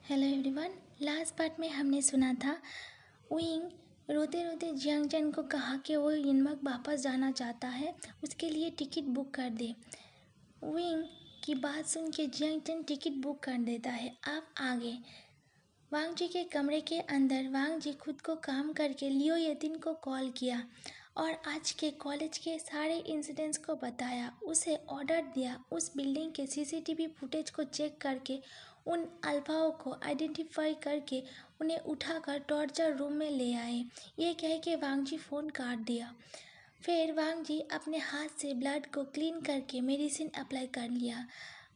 Hello everyone. Last part में हमने सुना था विंग रोते रोते जियांग चैन को कहा कि वो यिनमक वापस जाना चाहता है, उसके लिए टिकट बुक कर दे। विंग की बात सुन के जियांग चैन टिकट बुक कर देता है। अब आगे वांग जी के कमरे के अंदर वांग जी खुद को काम करके लियो येतिन को कॉल किया और आज के कॉलेज के सारे इंसिडेंट्स को बताया। उसे ऑर्डर दिया उस बिल्डिंग के सीसीटीवी फुटेज को चेक करके उन अल्फाओं को आइडेंटिफाई करके उन्हें उठाकर टॉर्चर रूम में ले आए। ये कह के वांग जी फ़ोन काट दिया। फिर वांग जी अपने हाथ से ब्लड को क्लीन करके मेडिसिन अप्लाई कर लिया।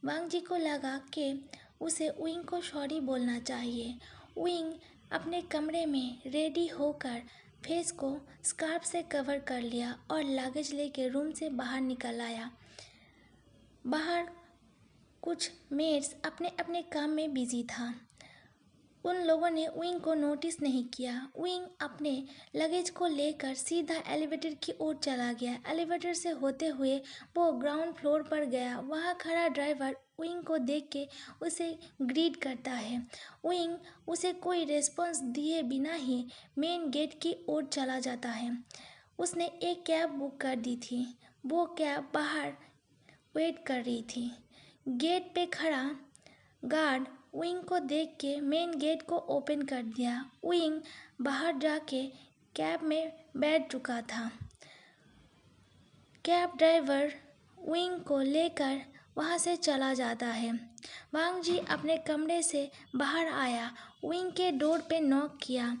वांग जी को लगा कि उसे विंग को सॉरी बोलना चाहिए। विंग अपने कमरे में रेडी होकर फेस को स्कार्फ से कवर कर लिया और लगेज लेके रूम से बाहर निकल आया। बाहर कुछ मेड्स अपने अपने काम में बिजी था। उन लोगों ने विंग को नोटिस नहीं किया। विंग अपने लगेज को लेकर सीधा एलिवेटर की ओर चला गया। एलिवेटर से होते हुए वो ग्राउंड फ्लोर पर गया। वहाँ खड़ा ड्राइवर विंग को देख के उसे ग्रीट करता है। विंग उसे कोई रिस्पॉन्स दिए बिना ही मेन गेट की ओर चला जाता है। उसने एक कैब बुक कर दी थी। वो कैब बाहर वेट कर रही थी। गेट पे खड़ा गार्ड विंग को देख के मेन गेट को ओपन कर दिया। विंग बाहर जाके कैब में बैठ चुका था। कैब ड्राइवर विंग को लेकर वहाँ से चला जाता है। वांग जी अपने कमरे से बाहर आया, विंग के डोर पे नॉक किया।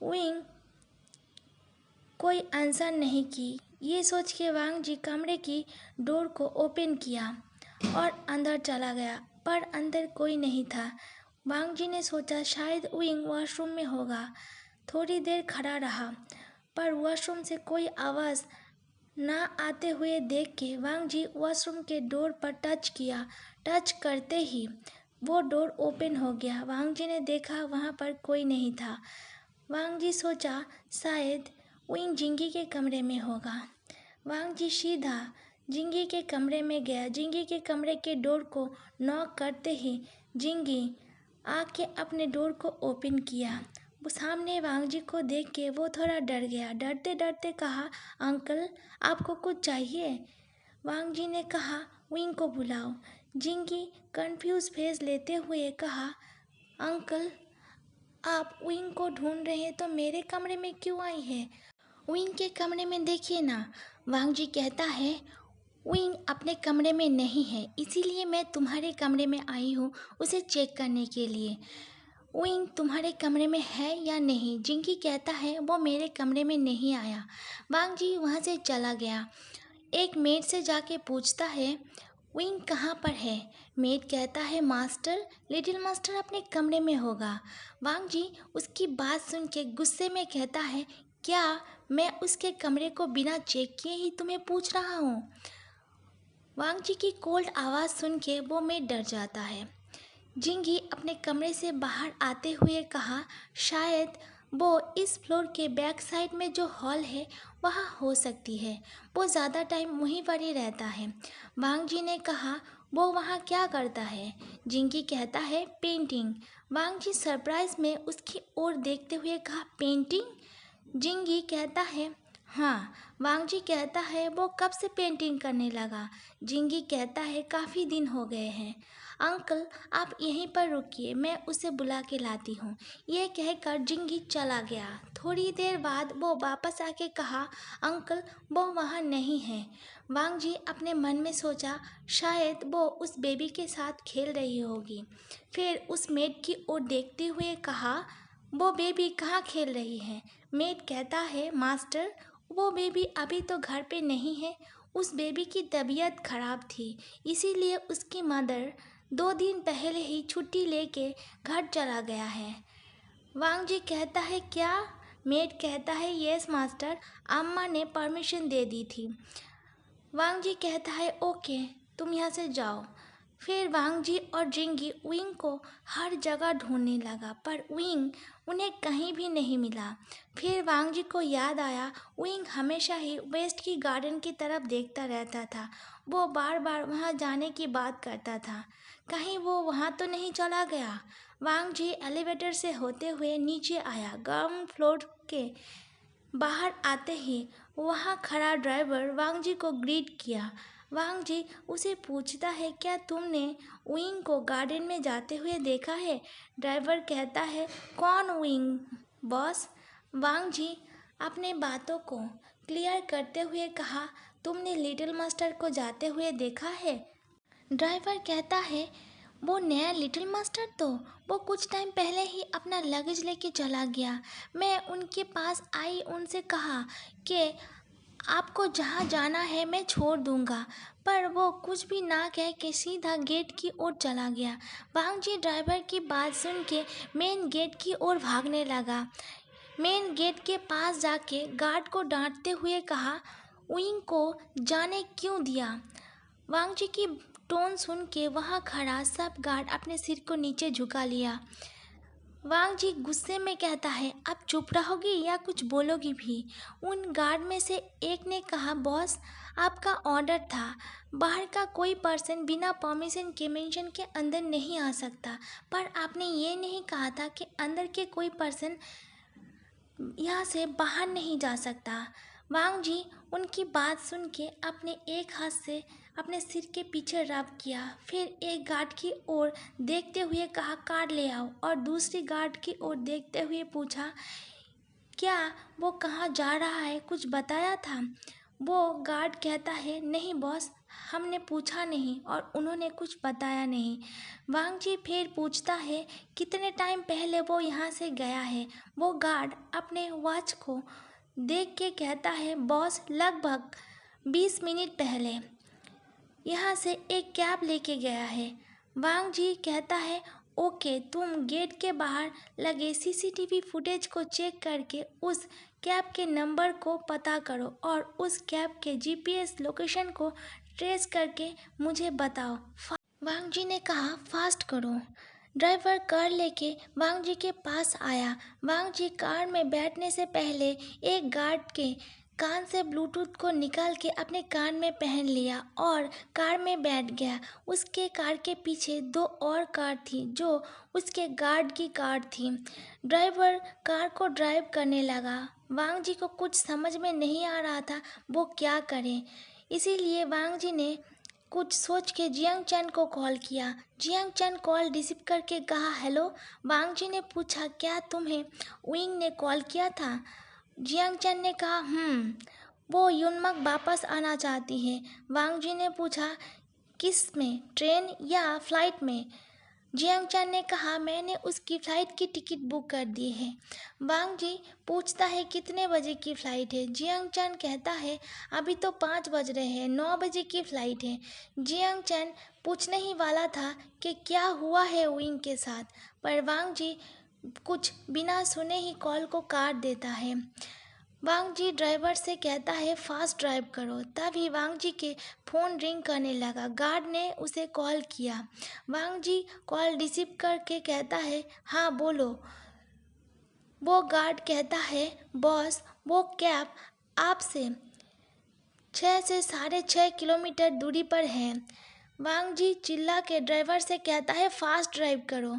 विंग कोई आंसर नहीं की। ये सोच के वांग जी कमरे की डोर को ओपन किया और अंदर चला गया, पर अंदर कोई नहीं था। वांग जी ने सोचा शायद विंग वॉशरूम में होगा। थोड़ी देर खड़ा रहा, पर वॉशरूम से कोई आवाज़ ना आते हुए देख के वांग जी वॉशरूम के डोर पर टच किया। टच करते ही वो डोर ओपन हो गया। वांग जी ने देखा वहाँ पर कोई नहीं था। वांग जी सोचा शायद विंग जिंगी के कमरे में होगा। वांग जी सीधा जिंगी के कमरे में गया। जिंगी के कमरे के डोर को नॉक करते ही जिंगी आके अपने डोर को ओपन किया। वो सामने वांग जी को देख के वो थोड़ा डर गया। डरते डरते कहा, अंकल आपको कुछ चाहिए? वांग जी ने कहा, विंग को बुलाओ। जिंगी कंफ्यूज फेस लेते हुए कहा, अंकल आप विंग को ढूंढ रहे हैं तो मेरे कमरे में क्यों आई है? विंग के कमरे में देखिए ना। वांग जी कहता है, विंग अपने कमरे में नहीं है, इसीलिए मैं तुम्हारे कमरे में आई हूँ उसे चेक करने के लिए। विंग तुम्हारे कमरे में है या नहीं? जिंगी कहता है वो मेरे कमरे में नहीं आया। वांग जी वहाँ से चला गया। एक मेड से जाके पूछता है, विंग कहाँ पर है? मेड कहता है, मास्टर, लिटिल मास्टर अपने कमरे में होगा। वांग जी उसकी बात सुन के गुस्से में कहता है, क्या मैं उसके कमरे को बिना चेक किए ही तुम्हें पूछ रहा हूँ? वांग जी की कोल्ड आवाज़ सुन के वो मेड डर जाता है। जिंगी अपने कमरे से बाहर आते हुए कहा, शायद वो इस फ्लोर के बैक साइड में जो हॉल है वहाँ हो सकती है। वो ज़्यादा टाइम वहीं पर ही रहता है। वांग जी ने कहा, वो वहाँ क्या करता है? जिंगी कहता है, पेंटिंग। वांग जी सरप्राइज में उसकी ओर देखते हुए कहा, पेंटिंग? जिंगी कहता है, हाँ। वांग जी कहता है, वो कब से पेंटिंग करने लगा? जिंगी कहता है, काफ़ी दिन हो गए हैं। अंकल आप यहीं पर रुकिए, मैं उसे बुला के लाती हूँ। ये कहकर जिंगी चला गया। थोड़ी देर बाद वो वापस आके कहा, अंकल वो वहाँ नहीं है। वांग जी अपने मन में सोचा, शायद वो उस बेबी के साथ खेल रही होगी। फिर उस मेड की ओर देखते हुए कहा, वो बेबी कहाँ खेल रही है? मेड कहता है, मास्टर वो बेबी अभी तो घर पे नहीं है। उस बेबी की तबीयत खराब थी, इसीलिए उसकी मदर 2 दिन पहले ही छुट्टी लेके घर चला गया है। वांग जी कहता है, क्या? मेड कहता है, यस मास्टर, अम्मा ने परमिशन दे दी थी। वांग जी कहता है, ओके तुम यहाँ से जाओ। फिर वांग जी और जिंगी विंग को हर जगह ढूंढने लगा, पर विंग उन्हें कहीं भी नहीं मिला। फिर वांग जी को याद आया, विंग हमेशा ही वेस्ट की गार्डन की तरफ देखता रहता था। वो बार बार वहाँ जाने की बात करता था। कहीं वो वहाँ तो नहीं चला गया? वांग जी एलिवेटर से होते हुए नीचे आया। ग्राउंड फ्लोर के बाहर आते ही वहाँ खड़ा ड्राइवर वांग जी को ग्रीट किया। वांग जी उसे पूछता है, क्या तुमने विंग को गार्डन में जाते हुए देखा है? ड्राइवर कहता है, कौन विंग बॉस? वांग जी अपने बातों को क्लियर करते हुए कहा, तुमने लिटिल मास्टर को जाते हुए देखा है? ड्राइवर कहता है, वो नया लिटिल मास्टर तो वो कुछ टाइम पहले ही अपना लगेज लेके चला गया। मैं उनके पास आई, उनसे कहा कि आपको जहाँ जाना है मैं छोड़ दूंगा, पर वो कुछ भी ना कह के सीधा गेट की ओर चला गया। वांग जी ड्राइवर की बात सुन के मेन गेट की ओर भागने लगा। मेन गेट के पास जाके गार्ड को डांटते हुए कहा, विंग को जाने क्यों दिया? वांग जी की टोन सुन के वहाँ खड़ा सब गार्ड अपने सिर को नीचे झुका लिया। वांग जी गुस्से में कहता है, अब चुप रहोगी या कुछ बोलोगी भी? उन गार्ड में से एक ने कहा, बॉस आपका ऑर्डर था, बाहर का कोई पर्सन बिना परमिशन के मेंशन के अंदर नहीं आ सकता, पर आपने ये नहीं कहा था कि अंदर के कोई पर्सन यहाँ से बाहर नहीं जा सकता। वांग जी उनकी बात सुन के अपने एक हाथ से अपने सिर के पीछे रब किया, फिर एक गार्ड की ओर देखते हुए कहा, कार्ड ले आओ, और दूसरी गार्ड की ओर देखते हुए पूछा, क्या वो कहाँ जा रहा है, कुछ बताया था? वो गार्ड कहता है, नहीं बॉस, हमने पूछा नहीं और उन्होंने कुछ बताया नहीं। वांग जी फिर पूछता है, कितने टाइम पहले वो यहाँ से गया है? वो गार्ड अपने वॉच को देख के कहता है, बॉस लगभग 20 मिनट पहले यहाँ से एक कैब लेके गया है। वांग जी कहता है, ओके, तुम गेट के बाहर लगे सीसीटीवी फुटेज को चेक करके उस कैब के नंबर को पता करो और उस कैब के जीपीएस लोकेशन को ट्रेस करके मुझे बताओ। वांग जी ने कहा, फास्ट करो। ड्राइवर कार लेके वांग जी के पास आया। वांग जी कार में बैठने से पहले एक गार्ड के कान से ब्लूटूथ को निकाल के अपने कान में पहन लिया और कार में बैठ गया। उसके कार के पीछे 2 और कार थी जो उसके गार्ड की कार थी। ड्राइवर कार को ड्राइव करने लगा। वांग जी को कुछ समझ में नहीं आ रहा था वो क्या करें, इसीलिए वांग जी ने कुछ सोच के जियांग चैन को कॉल किया। जियांग चैन कॉल रिसीव करके कहा, हेलो। वांग जी ने पूछा, क्या तुम्हें विंग ने कॉल किया था? जियांग चैन ने कहा, वो युनमक वापस आना चाहती है। वांग जी ने पूछा, किस में, ट्रेन या फ्लाइट में? जियांग चैन ने कहा, मैंने उसकी फ़्लाइट की टिकट बुक कर दी है। वांग जी पूछता है, कितने बजे की फ़्लाइट है? जियांग चैन कहता है, अभी तो 5 बज रहे हैं, 9 बजे की फ़्लाइट है। जियांग चैन पूछने ही वाला था कि क्या हुआ है विंग के साथ, पर वांग जी कुछ बिना सुने ही कॉल को काट देता है। वांग जी ड्राइवर से कहता है, फास्ट ड्राइव करो। तभी वांग जी के फ़ोन रिंग करने लगा। गार्ड ने उसे कॉल किया। वांग जी कॉल रिसीव करके कहता है, हाँ बोलो। वो गार्ड कहता है, बॉस वो कैब आपसे 6 से 6.5 किलोमीटर दूरी पर है। वांग जी चिल्ला के ड्राइवर से कहता है, फास्ट ड्राइव करो।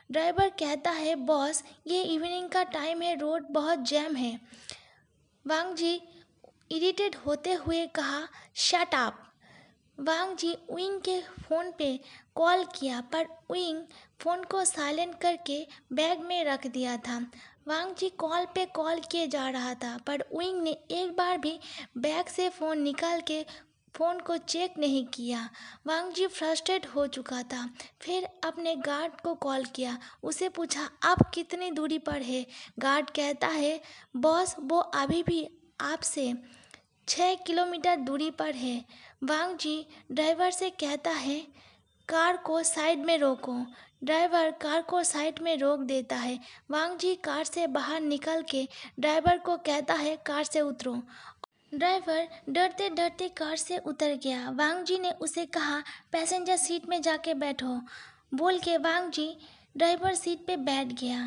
ड्राइवर कहता है, बॉस ये इवनिंग का टाइम है, रोड बहुत जैम है। वांग जी इरिटेट होते हुए कहा, शट अप। वांग जी विंग के फ़ोन पे कॉल किया, पर विंग फ़ोन को साइलेंट करके बैग में रख दिया था। वांग जी कॉल पे कॉल किए जा रहा था, पर विंग ने एक बार भी बैग से फ़ोन निकाल के फ़ोन को चेक नहीं किया। वांग जी फ्रस्ट्रेट हो चुका था। फिर अपने गार्ड को कॉल किया, उसे पूछा, आप कितनी दूरी पर है? गार्ड कहता है, बॉस वो अभी भी आपसे 6 किलोमीटर दूरी पर है। वांग जी ड्राइवर से कहता है, कार को साइड में रोको। ड्राइवर कार को साइड में रोक देता है। वांग जी कार से बाहर निकल के ड्राइवर को कहता है, कार से उतरो। ड्राइवर डरते डरते कार से उतर गया। वांग जी ने उसे कहा, पैसेंजर सीट में जाके बैठो। बोल के वांग जी ड्राइवर सीट पे बैठ गया।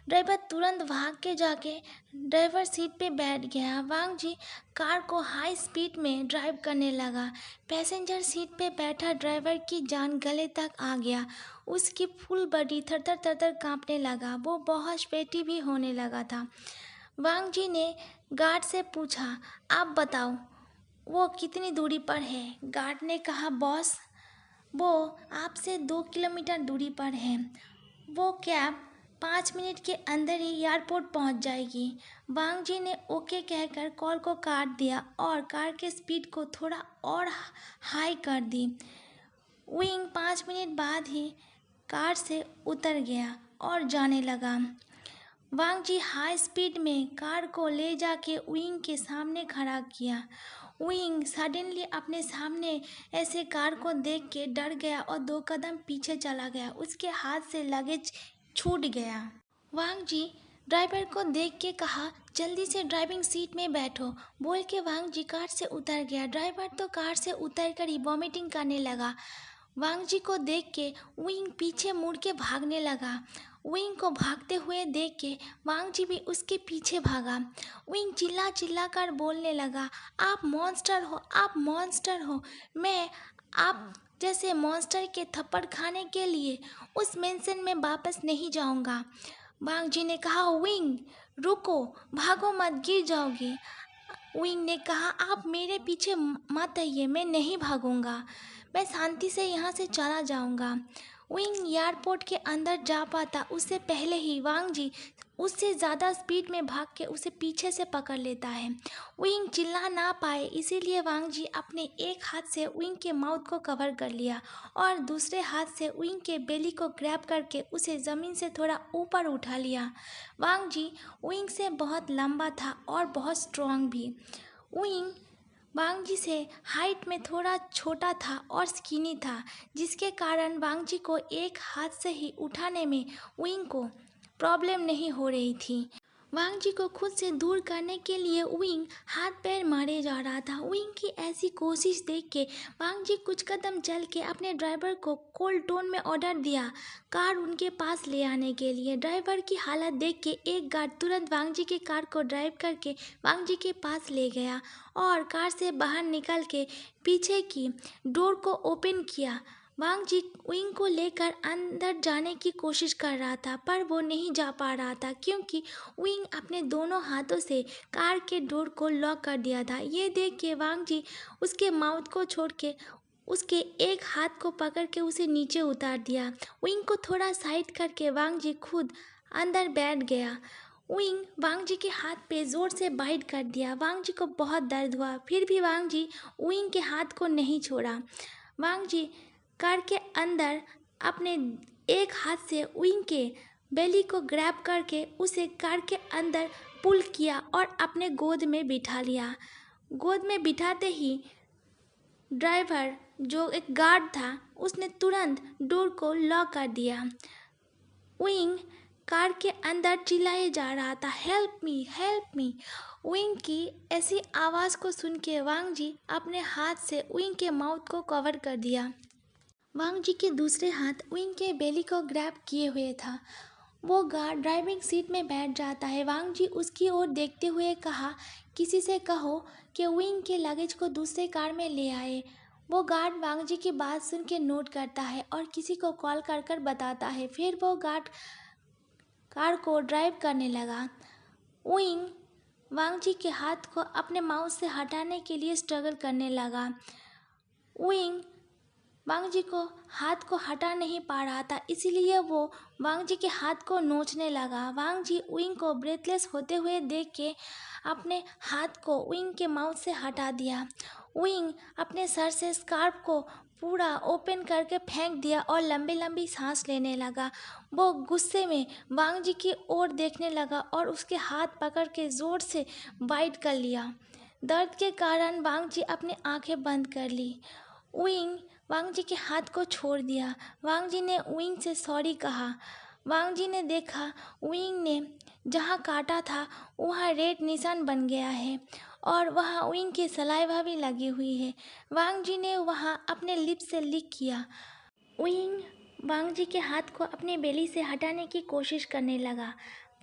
ड्राइवर तुरंत भाग के जाके ड्राइवर सीट पे बैठ गया। वांग जी कार को हाई स्पीड में ड्राइव करने लगा। पैसेंजर सीट पे बैठा ड्राइवर की जान गले तक आ गया। उसकी फुल बॉडी थरथर थरथर कांपने लगा। वो बहुत स्वेटी भी होने लगा था। वांग जी ने गार्ड से पूछा, आप बताओ वो कितनी दूरी पर है? गार्ड ने कहा, बॉस वो आपसे 2 किलोमीटर दूरी पर है। वो कैब 5 मिनट के अंदर ही एयरपोर्ट पहुंच जाएगी। वांग जी ने ओके कहकर कॉल को काट दिया और कार के स्पीड को थोड़ा और हाई कर दी। विंग 5 मिनट बाद ही कार से उतर गया और जाने लगा। वांग जी हाई स्पीड में कार को ले जाके विंग के सामने खड़ा किया। विंग सडनली अपने सामने ऐसे कार को देख के डर गया और 2 कदम पीछे चला गया। उसके हाथ से लगेज छूट गया। वांग जी ड्राइवर को देख के कहा, जल्दी से ड्राइविंग सीट में बैठो। बोल के वांग जी कार से उतर गया। ड्राइवर तो कार से उतर कर ही वॉमिटिंग करने लगा। वांग जी को देख के विंग पीछे मुड़ के भागने लगा। विंग को भागते हुए देख के वांग जी भी उसके पीछे भागा। विंग चिल्ला चिल्ला कर बोलने लगा, आप मॉन्स्टर हो, आप मॉन्स्टर हो। मैं आप जैसे मॉन्स्टर के थप्पड़ खाने के लिए उस मेंशन में वापस नहीं जाऊंगा। वांग जी ने कहा, विंग रुको, भागो मत, गिर जाओगे। विंग ने कहा, आप मेरे पीछे मत आइए, मैं नहीं भागूंगा, मैं शांति से यहाँ से चला जाऊंगा। विंग एयरपोर्ट के अंदर जा पाता उससे पहले ही वांग जी उससे ज़्यादा स्पीड में भाग के उसे पीछे से पकड़ लेता है। विंग चिल्ला ना पाए इसीलिए वांग जी अपने एक हाथ से विंग के माउथ को कवर कर लिया और दूसरे हाथ से विंग के बेली को ग्रैब करके उसे ज़मीन से थोड़ा ऊपर उठा लिया। वांग जी विंग से बहुत लंबा था और बहुत स्ट्रॉन्ग भी। विंग वांग जी से हाइट में थोड़ा छोटा था और स्किनी था, जिसके कारण वांग जी को एक हाथ से ही उठाने में विंग को प्रॉब्लम नहीं हो रही थी। वांग जी को खुद से दूर करने के लिए विंग हाथ पैर मारे जा रहा था। विंग की ऐसी कोशिश देख के वांग जी कुछ कदम चल के अपने ड्राइवर को कोल्ड टोन में ऑर्डर दिया कार उनके पास ले आने के लिए। ड्राइवर की हालत देख के एक गार्ड तुरंत वांग जी की कार को ड्राइव करके वांग जी के पास ले गया और कार से बाहर निकल के पीछे की डोर को ओपन किया। वांग जी विंग को लेकर अंदर जाने की कोशिश कर रहा था पर वो नहीं जा पा रहा था क्योंकि विंग अपने दोनों हाथों से कार के डोर को लॉक कर दिया था। ये देख के वांग जी उसके माउथ को छोड़ के उसके एक हाथ को पकड़ के उसे नीचे उतार दिया। विंग को थोड़ा साइड करके वांग जी खुद अंदर बैठ गया। विंग वांग जी के हाथ पे ज़ोर से बाइट कर दिया। वांग जी को बहुत दर्द हुआ, फिर भी वांग जी विंग के हाथ को नहीं छोड़ा। वांग जी कार के अंदर अपने एक हाथ से विंग के बेली को ग्रैब करके उसे कार के अंदर पुल किया और अपने गोद में बिठा लिया। गोद में बिठाते ही ड्राइवर जो एक गार्ड था उसने तुरंत डोर को लॉक कर दिया। विंग कार के अंदर चिल्लाए जा रहा था, help me, help me. Wing की ऐसी आवाज़ को सुन के वांग जी अपने हाथ से विंग के माउथ को कवर कर दिया। वांग जी के दूसरे हाथ विंग के बेली को ग्रैब किए हुए था। वो गार्ड ड्राइविंग सीट में बैठ जाता है। वांग जी उसकी ओर देखते हुए कहा, किसी से कहो कि विंग के लगेज को दूसरे कार में ले आए। वो गार्ड वांग जी की बात सुन के नोट करता है और किसी को कॉल कर कर बताता है। फिर वो गार्ड कार को ड्राइव करने लगा। विंग वांग जी के हाथ को अपने माउथ से हटाने के लिए स्ट्रगल करने लगा। विंग वांग जी को हाथ को हटा नहीं पा रहा था, इसीलिए वो वांग जी के हाथ को नोचने लगा। वांग जी विंग को ब्रेथलेस होते हुए देख के अपने हाथ को विंग के माउथ से हटा दिया। विंग अपने सर से स्कार्फ को पूरा ओपन करके फेंक दिया और लंबी लंबी सांस लेने लगा। वो गुस्से में वांग जी की ओर देखने लगा और उसके हाथ पकड़ के ज़ोर से बाइट कर लिया। दर्द के कारण वांग जी अपनी आंखें बंद कर ली। विंग वांग जी के हाथ को छोड़ दिया। वांग जी ने विंग से सॉरी कहा। वांग जी ने देखा विंग ने जहाँ काटा था वहाँ रेड निशान बन गया है और वहाँ विंग की सलाइवा भी लगी हुई है। वांग जी ने वहाँ अपने लिप से लिक किया। विंग वांग जी के हाथ को अपने बेली से हटाने की कोशिश करने लगा,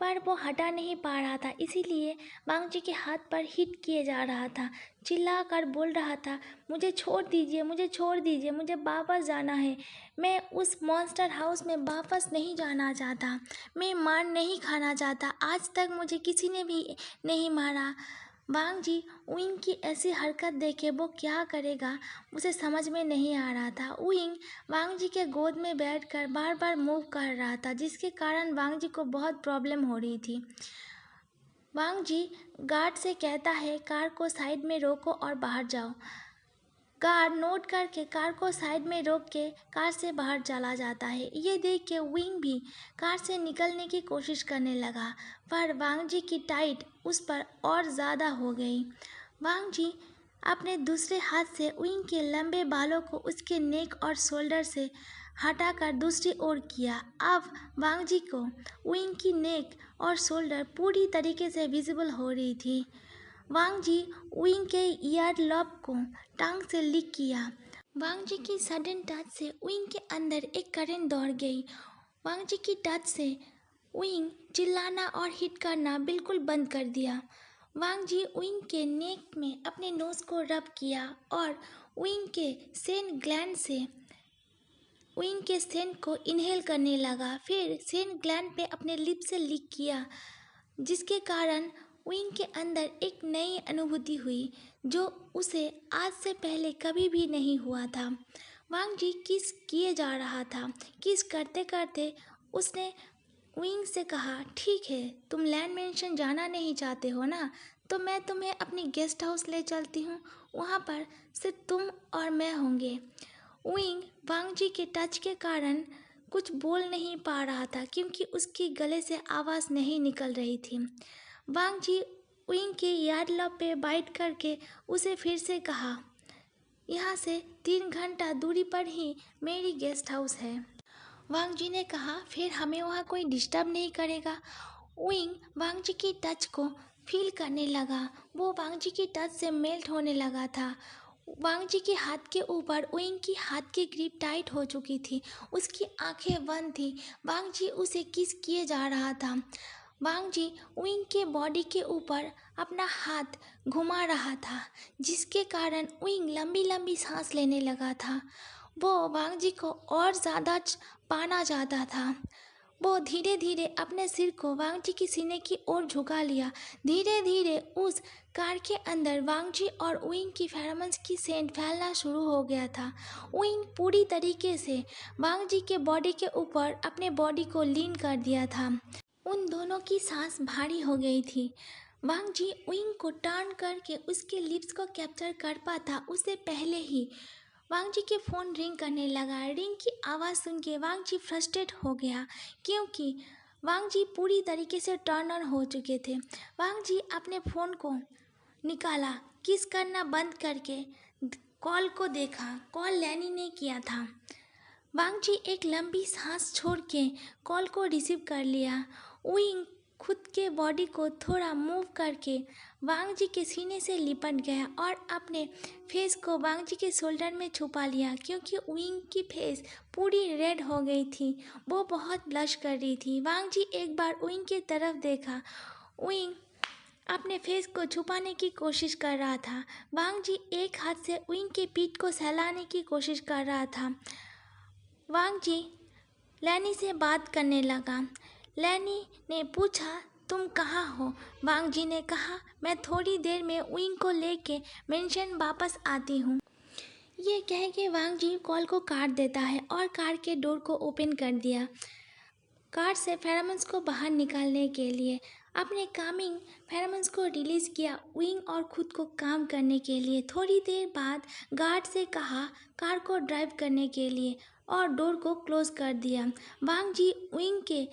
पर वो हटा नहीं पा रहा था। इसीलिए वांग जी के हाथ पर हिट किए जा रहा था, चिल्लाकर बोल रहा था, मुझे छोड़ दीजिए, मुझे छोड़ दीजिए, मुझे वापस जाना है। मैं उस मॉन्स्टर हाउस में वापस नहीं जाना चाहता। मैं मार नहीं खाना चाहता। आज तक मुझे किसी ने भी नहीं मारा। वांग जी विंग की ऐसी हरकत देखे वो क्या करेगा उसे समझ में नहीं आ रहा था। विंग वांग जी के गोद में बैठकर बार बार मूव कर रहा था, जिसके कारण वांग जी को बहुत प्रॉब्लम हो रही थी। वांग जी गार्ड से कहता है, कार को साइड में रोको और बाहर जाओ। गार्ड नोट करके कार को साइड में रोक के कार से बाहर चला जाता है। ये देख के विंग भी कार से निकलने की कोशिश करने लगा, पर वांग जी की टाइट उस पर और ज़्यादा हो गई। वांग जी अपने दूसरे हाथ से विंग के लंबे बालों को उसके नेक और शोल्डर से हटाकर दूसरी ओर किया। अब वांग जी को विंग की नेक और शोल्डर पूरी तरीके से विजिबल हो रही थी। वांग जी विंग के ईयर लॉब को टांग से लिक किया। वांग जी की सडन टच से विंग के अंदर एक करंट दौड़ गई। वांग जी की टच से विंग चिल्लाना और हिट करना बिल्कुल बंद कर दिया। वांग जी विंग के नेक में अपने नोज को रब किया और विंग के सेन ग्लैंड से विंग के सेंट को इनहेल करने लगा। फिर सेंट ग्लैंड पे अपने लिप से लिक किया, जिसके कारण विंग के अंदर एक नई अनुभूति हुई जो उसे आज से पहले कभी भी नहीं हुआ था। वांग जी किस किए जा रहा था। किस करते करते उसने विंग से कहा, ठीक है, तुम लैंड मैंशन जाना नहीं चाहते हो ना, तो मैं तुम्हें अपनी गेस्ट हाउस ले चलती हूँ। वहाँ पर सिर्फ तुम और मैं होंगे। विंग वांग जी के टच के कारण कुछ बोल नहीं पा रहा था, क्योंकि उसकी गले से आवाज़ नहीं निकल रही थी। वांग जी विंग के यार्डलॉब पे बाइट करके उसे फिर से कहा, यहाँ से 3 घंटा दूरी पर ही मेरी गेस्ट हाउस है। वांग जी ने कहा, फिर हमें वहाँ कोई डिस्टर्ब नहीं करेगा। विंग वांग जी की टच को फील करने लगा। वो वांग जी की टच से मेल्ट होने लगा था। वांग जी के हाथ के ऊपर विंग की हाथ की ग्रिप टाइट हो चुकी थी। उसकी आंखें बंद थी। वांग जी उसे किस किए जा रहा था। वांग जी विंग के बॉडी के ऊपर अपना हाथ घुमा रहा था, जिसके कारण विंग लंबी लंबी सांस लेने लगा था। वो वांग जी को और ज़्यादा पाना चाहता था। वो धीरे धीरे अपने सिर को वांग जी की सीने की ओर झुका लिया। धीरे धीरे उस कार के अंदर वांग जी और विंग की फेरोमोन्स की सेंट फैलना शुरू हो गया था। विंग पूरी तरीके से वांग जी के बॉडी के ऊपर अपने बॉडी को लीन कर दिया था। उन दोनों की सांस भारी हो गई थी। वांग जी विंग को टर्न करके उसके लिप्स को कैप्चर कर पाता उससे पहले ही वांग जी के फ़ोन रिंग करने लगा। रिंग की आवाज़ सुन के वांग जी फ्रस्ट्रेट हो गया, क्योंकि वांग जी पूरी तरीके से टर्न ऑन हो चुके थे। वांग जी अपने फ़ोन को निकाला, किस करना बंद करके कॉल को देखा। कॉल लैनी ने किया था। वांग जी एक लंबी सांस छोड़ के कॉल को रिसीव कर लिया। विंग खुद के बॉडी को थोड़ा मूव करके वांग जी के सीने से लिपट गया और अपने फेस को वांग जी के शोल्डर में छुपा लिया, क्योंकि विंग की फेस पूरी रेड हो गई थी। वो बहुत ब्लश कर रही थी। वांग जी एक बार विंग की तरफ देखा। विंग अपने फेस को छुपाने की कोशिश कर रहा था। वांग जी एक हाथ से विंग के पीठ को सहलाने की कोशिश कर रहा था। वांग जी लैनी से बात करने लगा। लैनी ने पूछा, तुम कहाँ हो? वांग जी ने कहा, मैं थोड़ी देर में विंग को लेके मेंशन वापस आती हूँ। ये कह के वांग जी कॉल को काट देता है और कार के डोर को ओपन कर दिया। कार से फेरोमोन्स को बाहर निकालने के लिए अपने कामिंग फेरोमोन्स को रिलीज़ किया विंग और खुद को काम करने के लिए। थोड़ी देर बाद गार्ड से कहा कार को ड्राइव करने के लिए और डोर को क्लोज कर दिया। वांग जी विंग के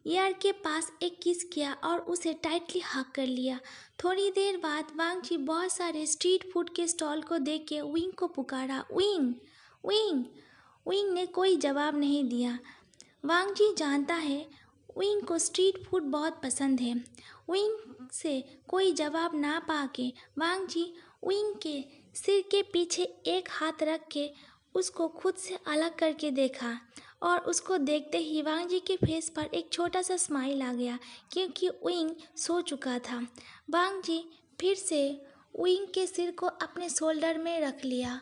ईयर के पास एक किस किया और उसे टाइटली हग कर लिया। थोड़ी देर बाद वांग जी बहुत सारे स्ट्रीट फूड के स्टॉल को देख के विंग को पुकारा, विंग विंग। विंग ने कोई जवाब नहीं दिया। वांग जी जानता है विंग को स्ट्रीट फूड बहुत पसंद है। विंग से कोई जवाब ना पाके वांग जी विंग के सिर के पीछे एक हाथ रख के उसको खुद से अलग करके देखा और उसको देखते ही वांग जी के फेस पर एक छोटा सा स्माइल आ गया क्योंकि विंग सो चुका था। वांग जी फिर से विंग के सिर को अपने शोल्डर में रख लिया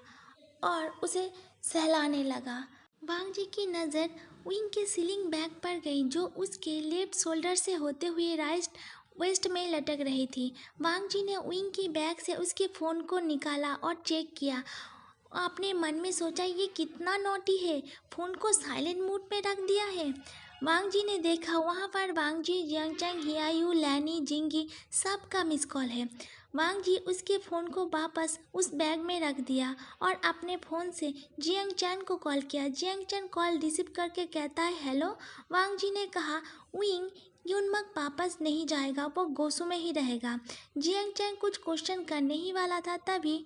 और उसे सहलाने लगा। वांग जी की नज़र विंग के सीलिंग बैग पर गई जो उसके लेफ्ट शोल्डर से होते हुए राइट वेस्ट में लटक रही थी। वांग जी ने विंग के बैग से उसके फ़ोन को निकाला और चेक किया। अपने मन में सोचा, ये कितना नॉटी है, फ़ोन को साइलेंट मोड में रख दिया है। वांग जी ने देखा वहाँ पर वांग जी, जियांगचैन, हियायू, लैनी, जिंगी सबका मिस कॉल है। वांग जी उसके फ़ोन को वापस उस बैग में रख दिया और अपने फ़ोन से जियांगचैन को कॉल किया। जियांगचैन कॉल रिसीव करके कहता है, हेलो। वांग जी ने कहा, विंग यूनमक वापस नहीं जाएगा, वो गोसू में ही रहेगा। जियांगचैन कुछ क्वेश्चन करने ही वाला था, तभी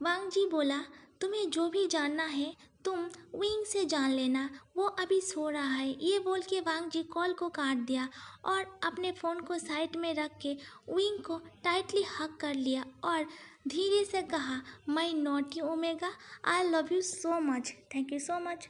वांग जी बोला, तुम्हें जो भी जानना है तुम विंग से जान लेना, वो अभी सो रहा है। ये बोल के वांग जी कॉल को काट दिया और अपने फ़ोन को साइड में रख के विंग को टाइटली हग कर लिया और धीरे से कहा, my naughty omega, I love you so much, thank you so much.